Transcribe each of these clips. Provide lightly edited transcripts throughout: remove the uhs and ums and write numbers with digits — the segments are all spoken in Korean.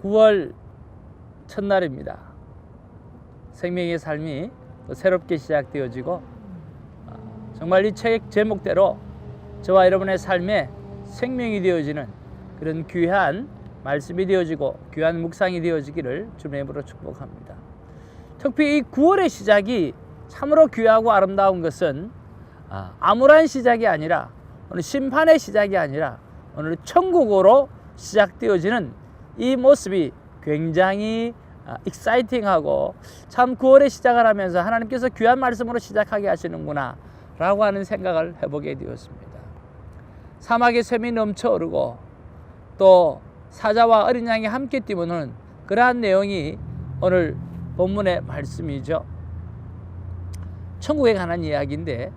9월 첫날입니다. 생명의 삶이 또 새롭게 시작되어지고 정말 이 책 제목대로 저와 여러분의 삶에 생명이 되어지는 그런 귀한 말씀이 되어지고 귀한 묵상이 되어지기를 주님의 이름으로 축복합니다. 특히 이 9월의 시작이 참으로 귀하고 아름다운 것은 암울한 시작이 아니라 오늘 심판의 시작이 아니라 오늘 천국으로 시작되어지는 이 모습이 굉장히 익사이팅하고 참 9월의 시작을 하면서 하나님께서 귀한 말씀으로 시작하게 하시는구나 라고 하는 생각을 해보게 되었습니다. 사막에 샘이 넘쳐 오르고 또 사자와 어린 양이 함께 뛰는 그러한 내용이 오늘 본문의 말씀이죠. 천국에 관한 이야기인데,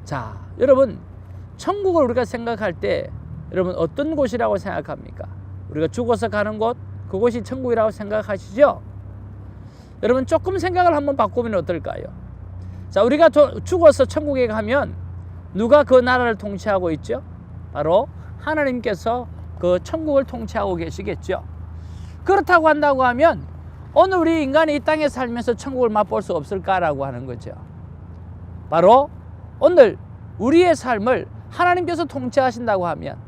자, 여러분, 천국을 우리가 생각할 때 여러분 어떤 곳이라고 생각합니까? 우리가 죽어서 가는 곳, 그곳이 천국이라고 생각하시죠? 여러분 조금 생각을 한번 바꾸면 어떨까요? 자, 우리가 죽어서 천국에 가면 누가 그 나라를 통치하고 있죠? 바로 하나님께서 그 천국을 통치하고 계시겠죠. 그렇다고 한다고 하면 오늘 우리 인간이 이 땅에 살면서 천국을 맛볼 수 없을까라고 하는 거죠. 바로 오늘 우리의 삶을 하나님께서 통치하신다고 하면,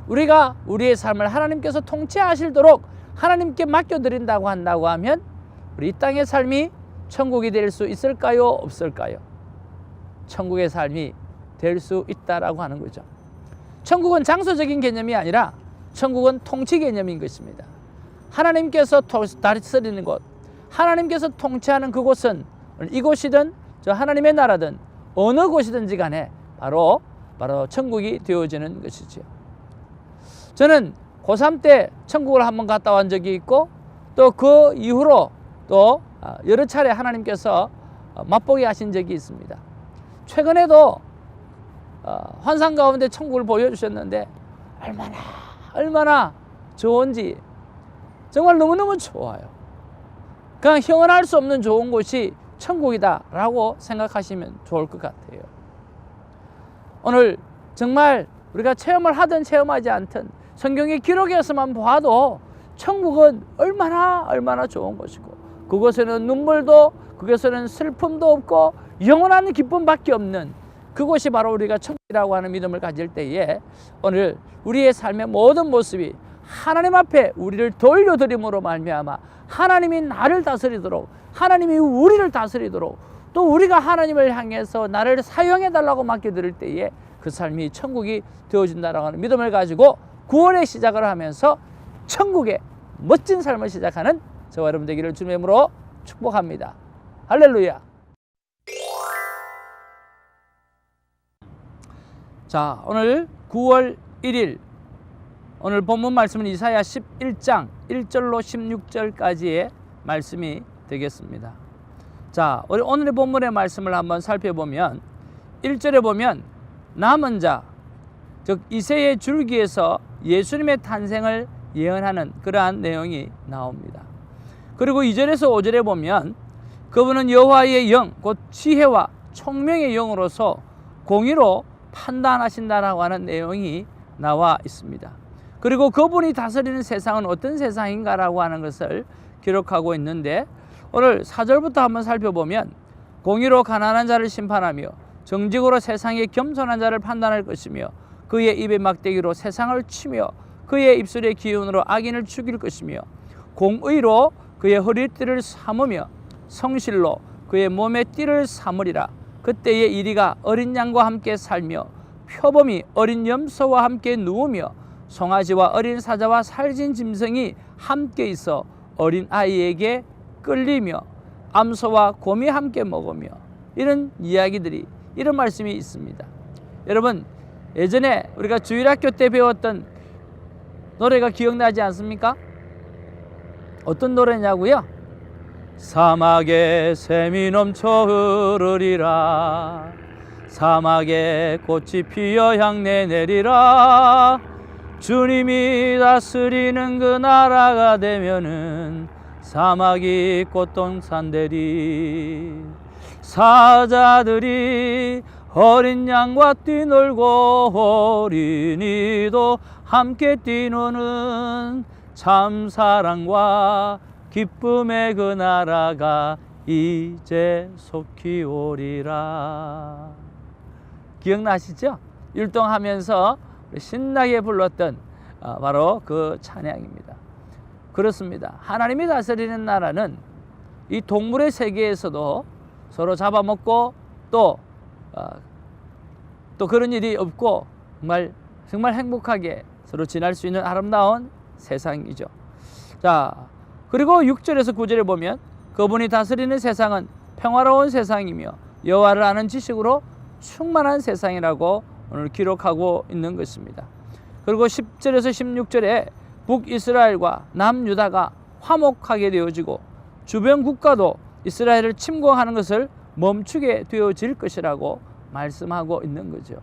우리가 우리의 삶을 하나님께서 통치하시도록 하나님께 맡겨드린다고 한다고 하면 우리 이 땅의 삶이 천국이 될 수 있을까요? 없을까요? 천국의 삶이 될 수 있다라고 하는 거죠. 천국은 장소적인 개념이 아니라 천국은 통치 개념인 것입니다. 하나님께서 다스리는 곳, 하나님께서 통치하는 그곳은 이곳이든 저 하나님의 나라든 어느 곳이든지 간에 바로 천국이 되어지는 것이죠. 저는 고3 때 천국을 한번 갔다 온 적이 있고 또 그 이후로 또 여러 차례 하나님께서 맛보게 하신 적이 있습니다. 최근에도 환상 가운데 천국을 보여주셨는데 얼마나 좋은지 정말 너무너무 좋아요. 그냥 형언할 수 없는 좋은 곳이 천국이다 라고 생각하시면 좋을 것 같아요. 오늘 정말 우리가 체험을 하든 체험하지 않든 성경의 기록에서만 봐도 천국은 얼마나 좋은 곳이고, 그곳에는 눈물도, 그곳에는 슬픔도 없고 영원한 기쁨밖에 없는 그곳이 바로 우리가 천국이라고 하는 믿음을 가질 때에 오늘 우리의 삶의 모든 모습이 하나님 앞에 우리를 돌려드림으로 말미암아 하나님이 나를 다스리도록, 하나님이 우리를 다스리도록, 또 우리가 하나님을 향해서 나를 사용해 달라고 맡겨드릴 때에 그 삶이 천국이 되어진다라고 하는 믿음을 가지고 9월의 시작을 하면서 천국의 멋진 삶을 시작하는 저와 여러분 되기를 주님의 이름으로 축복합니다. 할렐루야. 자, 오늘 9월 1일 오늘 본문 말씀은 이사야 11장 1절로 16절까지의 말씀이 되겠습니다. 자, 우리 오늘의 본문의 말씀을 한번 살펴보면 1절에 보면 남은 자, 즉 이새의 줄기에서 예수님의 탄생을 예언하는 그러한 내용이 나옵니다. 그리고 2절에서 5절에 보면 그분은 여호와의 영, 곧 지혜와 총명의 영으로서 공의로 판단하신다라고 하는 내용이 나와 있습니다. 그리고 그분이 다스리는 세상은 어떤 세상인가라고 하는 것을 기록하고 있는데, 오늘 4절부터 한번 살펴보면 공의로 가난한 자를 심판하며 정직으로 세상의 겸손한 자를 판단할 것이며 그의 입의 막대기로 세상을 치며 그의 입술의 기운으로 악인을 죽일 것이며 공의로 그의 허리띠를 삼으며 성실로 그의 몸의 띠를 삼으리라. 그때의 이리가 어린 양과 함께 살며 표범이 어린 염소와 함께 누우며 송아지와 어린 사자와 살진 짐승이 함께 있어 어린 아이에게 끌리며 암소와 곰이 함께 먹으며, 이런 이야기들이, 이런 말씀이 있습니다. 여러분, 예전에 우리가 주일학교 때 배웠던 노래가 기억나지 않습니까? 어떤 노래냐고요? 사막에 샘이 넘쳐 흐르리라, 사막에 꽃이 피어 향내 내리라, 주님이 다스리는 그 나라가 되면은 사막이 꽃동산 되리, 사자들이 어린 양과 뛰놀고 어린이도 함께 뛰노는 참 사랑과 기쁨의 그 나라가 이제 속히 오리라. 기억나시죠? 율동하면서 신나게 불렀던 바로 그 찬양입니다. 그렇습니다. 하나님이 다스리는 나라는 이 동물의 세계에서도 서로 잡아먹고 또 그런 일이 없고 정말 행복하게 서로 지낼 수 있는 아름다운 세상이죠. 자, 그리고 6절에서 9절에 보면 그분이 다스리는 세상은 평화로운 세상이며 여호와를 아는 지식으로 충만한 세상이라고 오늘 기록하고 있는 것입니다. 그리고 10절에서 16절에 북이스라엘과 남유다가 화목하게 되어지고 주변 국가도 이스라엘을 침공하는 것을 멈추게 되어질 것이라고 말씀하고 있는 거죠.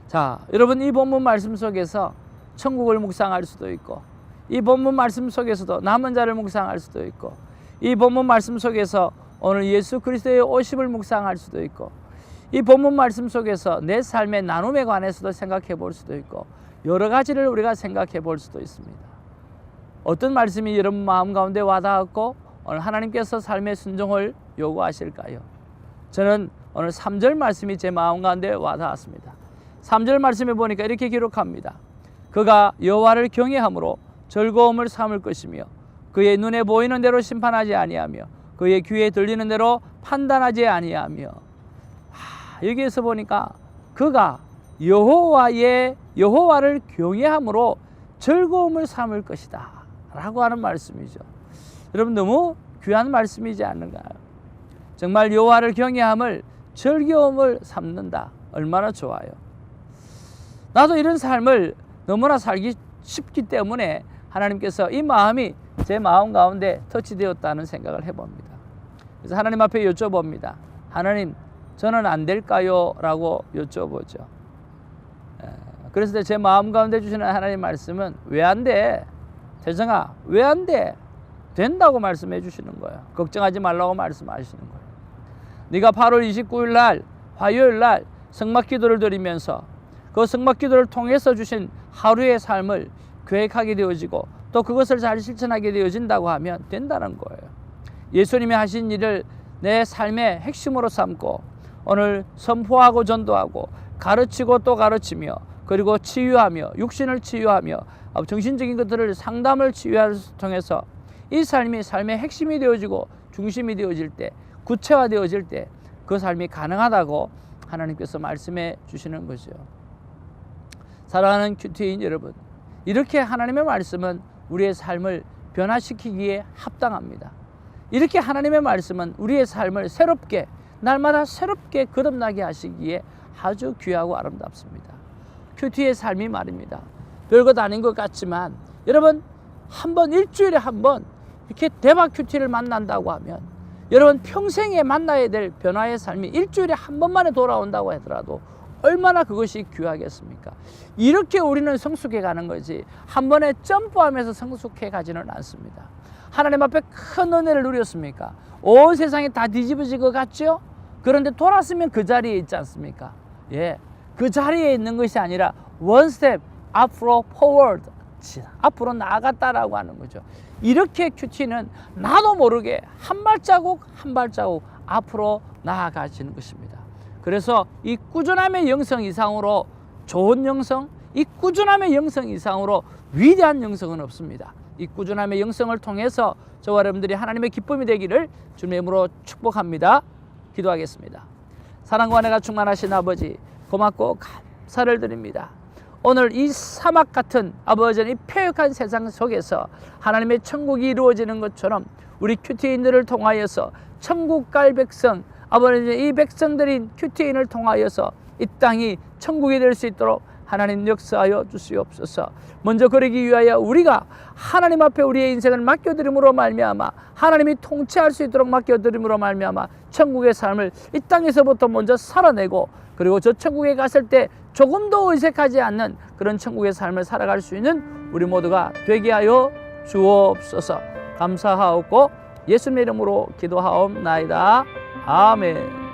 자, 여러분, 이 본문 말씀 속에서 천국을 묵상할 수도 있고, 이 본문 말씀 속에서도 남은 자를 묵상할 수도 있고, 이 본문 말씀 속에서 오늘 예수 그리스도의 오심을 묵상할 수도 있고, 이 본문 말씀 속에서 내 삶의 나눔에 관해서도 생각해 볼 수도 있고, 여러 가지를 우리가 생각해 볼 수도 있습니다. 어떤 말씀이 여러분 마음 가운데 와닿았고 오늘 하나님께서 삶의 순종을 요구하실까요? 저는 오늘 3절 말씀이 제 마음 가운데 와닿았습니다. 3절 말씀에 보니까 이렇게 기록합니다. 그가 여호와를 경외함으로 즐거움을 삼을 것이며 그의 눈에 보이는 대로 심판하지 아니하며 그의 귀에 들리는 대로 판단하지 아니하며, 여기에서 보니까 그가 여호와를 경외함으로 즐거움을 삼을 것이다 라고 하는 말씀이죠. 여러분, 너무 귀한 말씀이지 않는가요? 정말 여호와를 경외함을 즐거움을 삼는다. 얼마나 좋아요. 나도 이런 삶을 너무나 살기 쉽기 때문에 하나님께서 이 마음이 제 마음 가운데 터치되었다는 생각을 해봅니다. 그래서 하나님 앞에 여쭤봅니다. 하나님, 저는 안 될까요? 라고 여쭤보죠. 그래서 제 마음 가운데 주시는 하나님 말씀은 왜 안 돼? 태정아, 왜 안 돼? 된다고 말씀해 주시는 거예요. 걱정하지 말라고 말씀하시는 거예요. 네가 8월 29일 날 화요일 날 성막 기도를 드리면서 그 성막 기도를 통해서 주신 하루의 삶을 계획하게 되어지고 또 그것을 잘 실천하게 되어진다고 하면 된다는 거예요. 예수님이 하신 일을 내 삶의 핵심으로 삼고 오늘 선포하고 전도하고 가르치고 또 가르치며 그리고 치유하며 육신을 치유하며 정신적인 것들을 상담을 치유를 통해서 이 삶이 삶의 핵심이 되어지고 중심이 되어질 때, 구체화되어질 때 그 삶이 가능하다고 하나님께서 말씀해 주시는 거죠. 사랑하는 큐티인 여러분, 이렇게 하나님의 말씀은 우리의 삶을 변화시키기에 합당합니다. 이렇게 하나님의 말씀은 우리의 삶을 새롭게, 날마다 새롭게 거듭나게 하시기에 아주 귀하고 아름답습니다. 큐티의 삶이 말입니다. 별것 아닌 것 같지만 여러분, 일주일에 한 번 이렇게 대박 큐티를 만난다고 하면 여러분 평생에 만나야 될 변화의 삶이 일주일에 한 번만에 돌아온다고 하더라도 얼마나 그것이 귀하겠습니까? 이렇게 우리는 성숙해 가는 거지 한 번에 점프하면서 성숙해 가지는 않습니다. 하나님 앞에 큰 은혜를 누렸습니까? 온 세상이 다 뒤집어질 것 같죠? 그런데 돌았으면 그 자리에 있지 않습니까? 예, 그 자리에 있는 것이 아니라 one step 앞으로 forward, 앞으로 나아갔다라고 하는 거죠. 이렇게 큐티는 나도 모르게 한 발자국 한 발자국 앞으로 나아가시는 것입니다. 그래서 이 꾸준함의 영성 이상으로 좋은 영성, 이 꾸준함의 영성 이상으로 위대한 영성은 없습니다. 이 꾸준함의 영성을 통해서 저와 여러분들이 하나님의 기쁨이 되기를 주님의 이름으로 축복합니다. 기도하겠습니다. 사랑과 은혜가 충만하신 아버지, 고맙고 감사를 드립니다. 오늘 이 사막 같은 아버지의 이 폐역한 세상 속에서 하나님의 천국이 이루어지는 것처럼 우리 큐티인들을 통하여서 천국 갈 백성, 아버지 이 백성들인 큐티인을 통하여서 이 땅이 천국이 될 수 있도록 하나님 역사하여 주시옵소서. 먼저 그러기 위하여 우리가 하나님 앞에 우리의 인생을 맡겨드림으로 말미암아 하나님이 통치할 수 있도록 맡겨드림으로 말미암아 천국의 삶을 이 땅에서부터 먼저 살아내고 그리고 저 천국에 갔을 때 조금도 의색하지 않는 그런 천국의 삶을 살아갈 수 있는 우리 모두가 되게 하여 주옵소서. 감사하옵고 예수님의 이름으로 기도하옵나이다. 아멘.